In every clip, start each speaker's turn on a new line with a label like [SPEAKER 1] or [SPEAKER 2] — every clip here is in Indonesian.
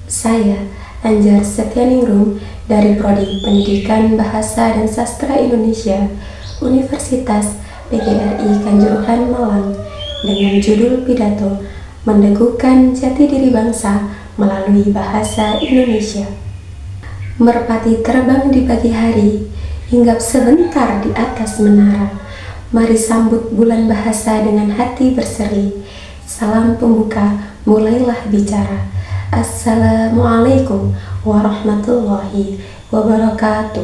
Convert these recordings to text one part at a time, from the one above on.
[SPEAKER 1] Saya, Anjar Setyaningrum dari Prodi Pendidikan Bahasa dan Sastra Indonesia, Universitas PGRI Kanjuruhan Malang, dengan judul pidato Mendegukan Jati Diri Bangsa Melalui Bahasa Indonesia. Merpati terbang di pagi hari, hinggap sebentar di atas menara. Mari sambut bulan bahasa dengan hati berseri. Salam pembuka, mulailah bicara. Assalamualaikum warahmatullahi wabarakatuh.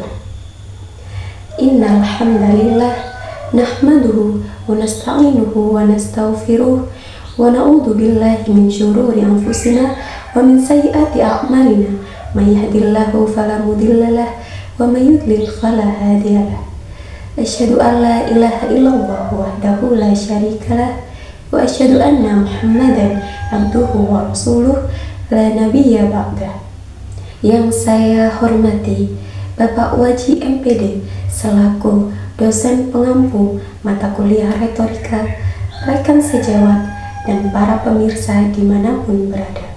[SPEAKER 1] Innal hamdalillah nahmaduhu wa nasta'inuhu wa nastaghfiruh wa na'udzu billahi min syururi anfusina wa min sayyiati a'malina. May yahdihillahu fala mudhillalah wa may yudlil fala hadiyalah. Asyhadu an la ilaha illallah wahdahu la syarikalah wa asyhadu anna Muhammadan abduhu wa rasuluh la nabiyya ba'dah. Yang saya hormati Bapak Waji MPD selaku dosen pengampu mata kuliah retorika, rekan sejawat, dan para pemirsa dimanapun berada.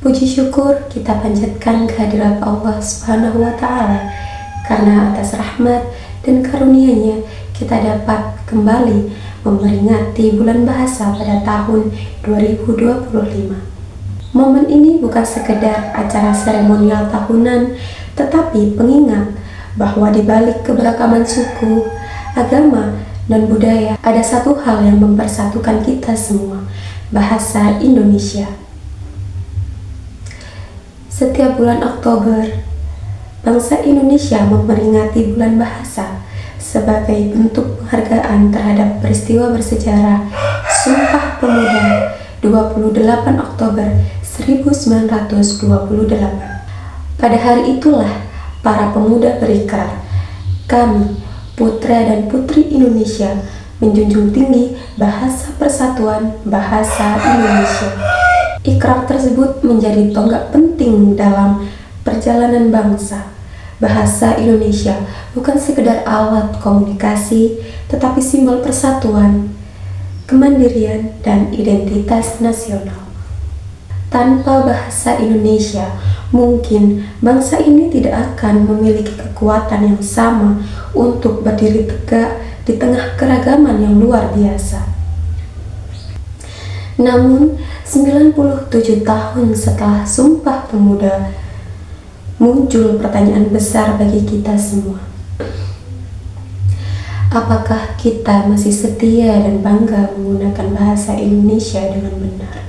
[SPEAKER 1] Puji syukur kita panjatkan kehadirat Allah Subhanahu wa Ta'ala, karena atas rahmat dan karunia-Nya kita dapat kembali memperingati bulan bahasa pada tahun 2025. Momen ini bukan sekedar acara seremonial tahunan, tetapi pengingat bahwa di balik keberagaman suku, agama, dan budaya ada satu hal yang mempersatukan kita semua, bahasa Indonesia. Setiap bulan Oktober, bangsa Indonesia memperingati bulan bahasa sebagai bentuk penghargaan terhadap peristiwa bersejarah Sumpah Pemuda 28 Oktober 1928. Pada hari itulah para pemuda berikrar, kami, putra dan putri Indonesia, menjunjung tinggi bahasa persatuan bahasa Indonesia. Ikrar tersebut menjadi tonggak penting dalam perjalanan bangsa. Bahasa Indonesia bukan sekedar alat komunikasi, tetapi simbol persatuan, kemandirian, dan identitas nasional. Tanpa bahasa Indonesia, mungkin bangsa ini tidak akan memiliki kekuatan yang sama untuk berdiri tegak di tengah keragaman yang luar biasa. Namun, 97 tahun setelah Sumpah Pemuda, muncul pertanyaan besar bagi kita semua. Apakah kita masih setia dan bangga menggunakan bahasa Indonesia dengan benar?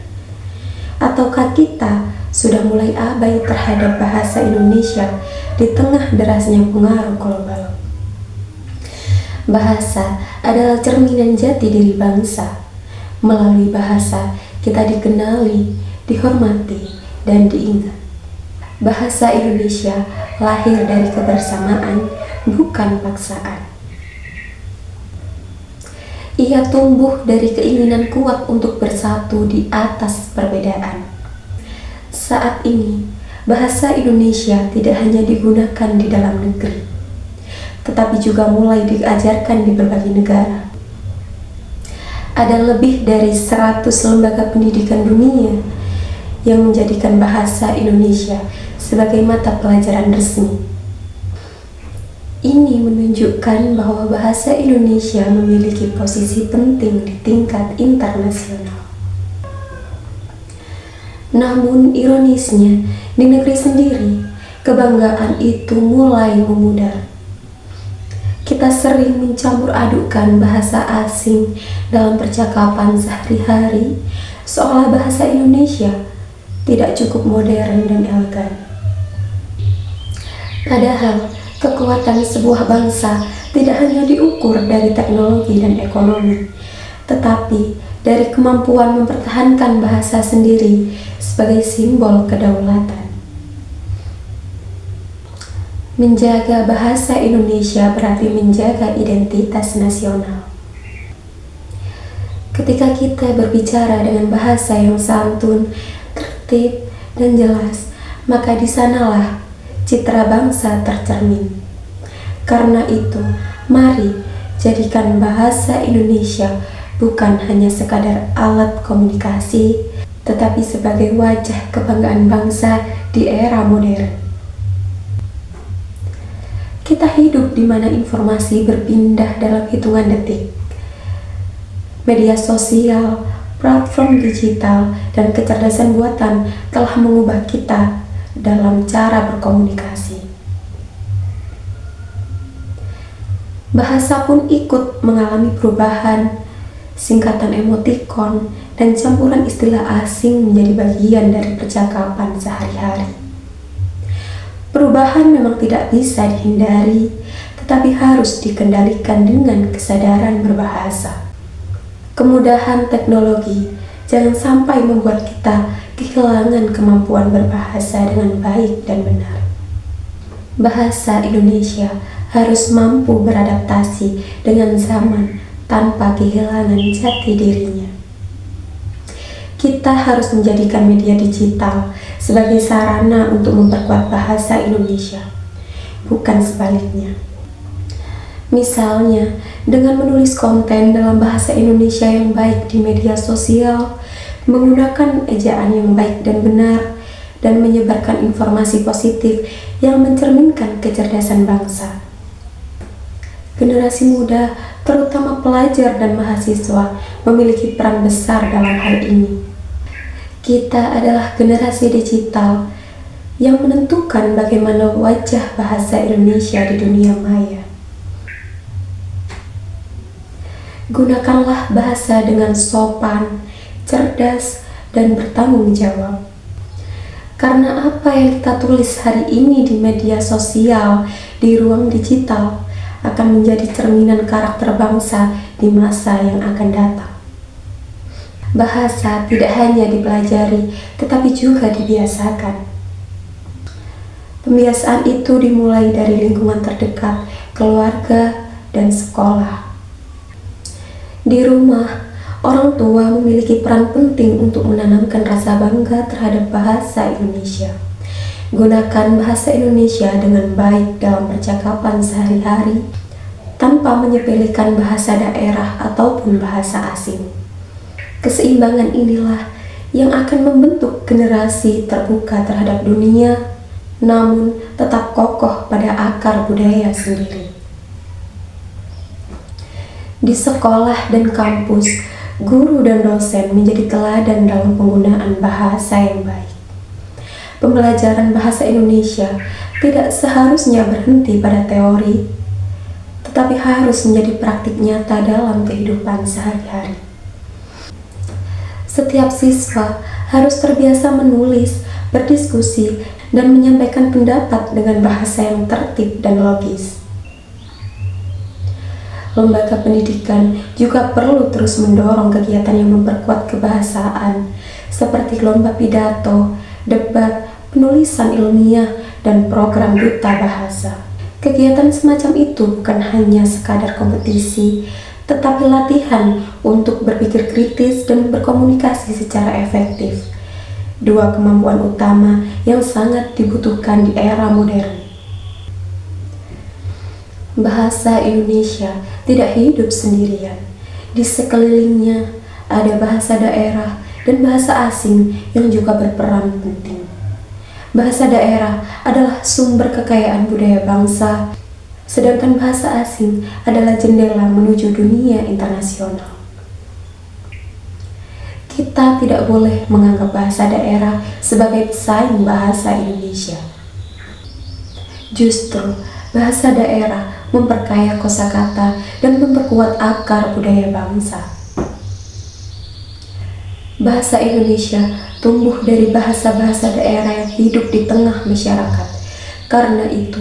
[SPEAKER 1] Ataukah kita sudah mulai abai terhadap bahasa Indonesia di tengah derasnya pengaruh global? Bahasa adalah cerminan jati diri bangsa. Melalui bahasa, kita dikenali, dihormati, dan diingat. Bahasa Indonesia lahir dari kebersamaan, bukan paksaan. Ia tumbuh dari keinginan kuat untuk bersatu di atas perbedaan. Saat ini, bahasa Indonesia tidak hanya digunakan di dalam negeri, tetapi juga mulai diajarkan di berbagai negara. Ada lebih dari 100 lembaga pendidikan dunia yang menjadikan bahasa Indonesia sebagai mata pelajaran resmi. Ini menunjukkan bahwa bahasa Indonesia memiliki posisi penting di tingkat internasional. Namun ironisnya, di negeri sendiri, kebanggaan itu mulai memudar. Kita sering mencampur adukan bahasa asing dalam percakapan sehari-hari, seolah bahasa Indonesia tidak cukup modern dan elegan. Padahal, kekuatan sebuah bangsa tidak hanya diukur dari teknologi dan ekonomi, tetapi dari kemampuan mempertahankan bahasa sendiri sebagai simbol kedaulatan. Menjaga bahasa Indonesia berarti menjaga identitas nasional. Ketika kita berbicara dengan bahasa yang santun, tertib, dan jelas, maka di sanalah citra bangsa tercermin. Karena itu, mari jadikan bahasa Indonesia bukan hanya sekadar alat komunikasi, tetapi sebagai wajah kebanggaan bangsa di era modern. Kita hidup di mana informasi berpindah dalam hitungan detik. Media sosial, platform digital, dan kecerdasan buatan telah mengubah kita dalam cara berkomunikasi. Bahasa pun ikut mengalami perubahan. Singkatan emotikon dan campuran istilah asing menjadi bagian dari percakapan sehari-hari. Perubahan memang tidak bisa dihindari, tetapi harus dikendalikan dengan kesadaran berbahasa. Kemudahan teknologi jangan sampai membuat kita kehilangan kemampuan berbahasa dengan baik dan benar. Bahasa Indonesia harus mampu beradaptasi dengan zaman tanpa kehilangan jati dirinya. Kita harus menjadikan media digital sebagai sarana untuk memperkuat bahasa Indonesia, bukan sebaliknya. Misalnya, dengan menulis konten dalam bahasa Indonesia yang baik di media sosial, menggunakan ejaan yang baik dan benar, dan menyebarkan informasi positif yang mencerminkan kecerdasan bangsa. Generasi muda, terutama pelajar dan mahasiswa, memiliki peran besar dalam hal ini. Kita adalah generasi digital yang menentukan bagaimana wajah bahasa Indonesia di dunia maya. Gunakanlah bahasa dengan sopan, cerdas, dan bertanggung jawab. Karena apa yang kita tulis hari ini di media sosial, di ruang digital, akan menjadi cerminan karakter bangsa di masa yang akan datang. Bahasa tidak hanya dipelajari, tetapi juga dibiasakan. Pembiasaan itu dimulai dari lingkungan terdekat, keluarga, dan sekolah. Di rumah, orang tua memiliki peran penting untuk menanamkan rasa bangga terhadap bahasa Indonesia. Gunakan bahasa Indonesia dengan baik dalam percakapan sehari-hari, tanpa menyepelekan bahasa daerah ataupun bahasa asing. Keseimbangan inilah yang akan membentuk generasi terbuka terhadap dunia, namun tetap kokoh pada akar budaya sendiri. Di sekolah dan kampus, guru dan dosen menjadi teladan dalam penggunaan bahasa yang baik. Pembelajaran bahasa Indonesia tidak seharusnya berhenti pada teori, tetapi harus menjadi praktik nyata dalam kehidupan sehari-hari. Setiap siswa harus terbiasa menulis, berdiskusi, dan menyampaikan pendapat dengan bahasa yang tertib dan logis. Lembaga pendidikan juga perlu terus mendorong kegiatan yang memperkuat kebahasaan, seperti lomba pidato, debat, penulisan ilmiah, dan program duta bahasa. Kegiatan semacam itu bukan hanya sekadar kompetisi, tetapi latihan untuk berpikir kritis dan berkomunikasi secara efektif. Dua kemampuan utama yang sangat dibutuhkan di era modern. Bahasa Indonesia tidak hidup sendirian. Di sekelilingnya ada bahasa daerah dan bahasa asing yang juga berperan penting. Bahasa daerah adalah sumber kekayaan budaya bangsa, sedangkan bahasa asing adalah jendela menuju dunia internasional. Kita tidak boleh menganggap bahasa daerah sebagai pesaing bahasa Indonesia. Justru, bahasa daerah memperkaya kosakata dan memperkuat akar budaya bangsa. Bahasa Indonesia tumbuh dari bahasa-bahasa daerah yang hidup di tengah masyarakat. Karena itu,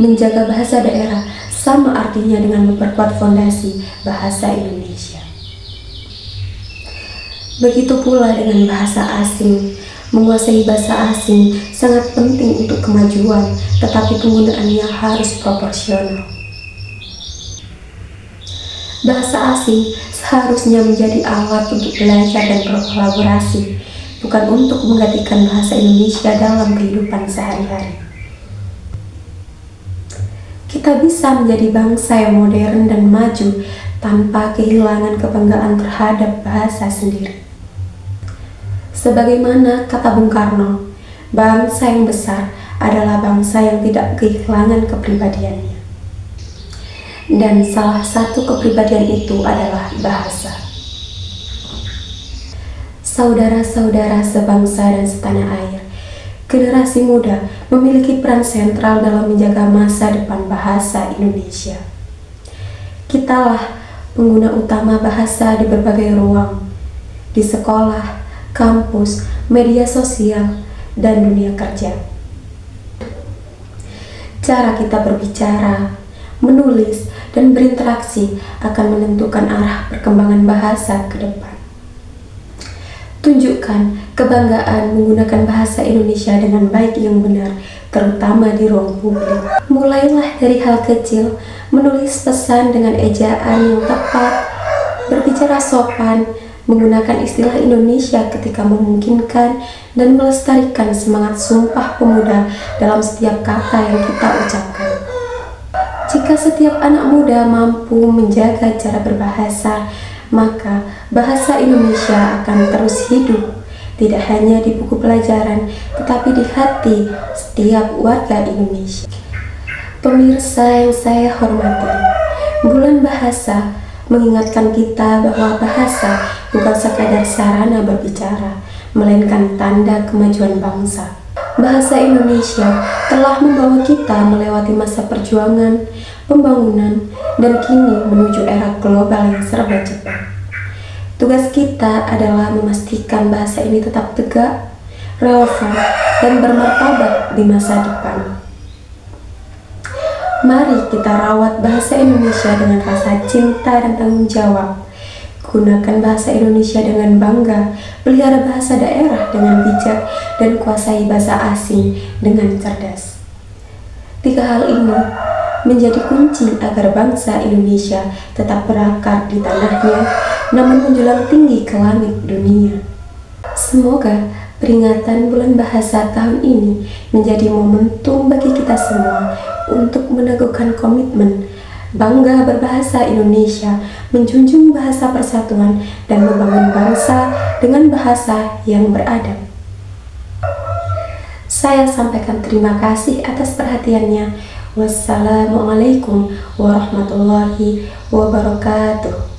[SPEAKER 1] menjaga bahasa daerah sama artinya dengan memperkuat fondasi bahasa Indonesia. Begitu pula dengan bahasa asing. Menguasai bahasa asing sangat penting untuk kemajuan, tetapi penggunaannya harus proporsional. Bahasa asing seharusnya menjadi alat untuk belajar dan berkolaborasi, bukan untuk menggantikan bahasa Indonesia dalam kehidupan sehari-hari. Kita bisa menjadi bangsa yang modern dan maju tanpa kehilangan kebanggaan terhadap bahasa sendiri. Sebagaimana kata Bung Karno, bangsa yang besar adalah bangsa yang tidak kehilangan kepribadiannya. Dan salah satu kepribadian itu adalah bahasa. Saudara-saudara sebangsa dan setanah air, generasi muda memiliki peran sentral dalam menjaga masa depan bahasa Indonesia. Kitalah pengguna utama bahasa di berbagai ruang, di sekolah, kampus, media sosial, dan dunia kerja. Cara kita berbicara, menulis, dan berinteraksi akan menentukan arah perkembangan bahasa ke depan. Tunjukkan kebanggaan menggunakan bahasa Indonesia dengan baik yang benar, terutama di ruang publik. Mulailah dari hal kecil, menulis pesan dengan ejaan yang tepat, berbicara sopan, menggunakan istilah Indonesia ketika memungkinkan, dan melestarikan semangat Sumpah Pemuda dalam setiap kata yang kita ucapkan. Jika setiap anak muda mampu menjaga cara berbahasa, maka bahasa Indonesia akan terus hidup, tidak hanya di buku pelajaran, tetapi di hati setiap warga Indonesia. Pemirsa yang saya hormati, Bulan Bahasa mengingatkan kita bahwa bahasa bukan sekadar sarana berbicara, melainkan tanda kemajuan bangsa. Bahasa Indonesia telah membawa kita melewati masa perjuangan, pembangunan, dan kini menuju era global yang serba cepat. Tugas kita adalah memastikan bahasa ini tetap tegak, relevan, dan bermartabat di masa depan. Mari kita rawat bahasa Indonesia dengan rasa cinta dan tanggung jawab. Gunakan bahasa Indonesia dengan bangga, pelihara bahasa daerah dengan bijak, dan kuasai bahasa asing dengan cerdas. 3 hal ini menjadi kunci agar bangsa Indonesia tetap berakar di tanahnya, namun menjulang tinggi ke langit dunia. Semoga peringatan Bulan Bahasa tahun ini menjadi momentum bagi kita semua untuk meneguhkan komitmen bangga berbahasa Indonesia, menjunjung bahasa persatuan, dan membangun bangsa dengan bahasa yang beradab. Saya sampaikan terima kasih atas perhatiannya. Wassalamualaikum warahmatullahi wabarakatuh.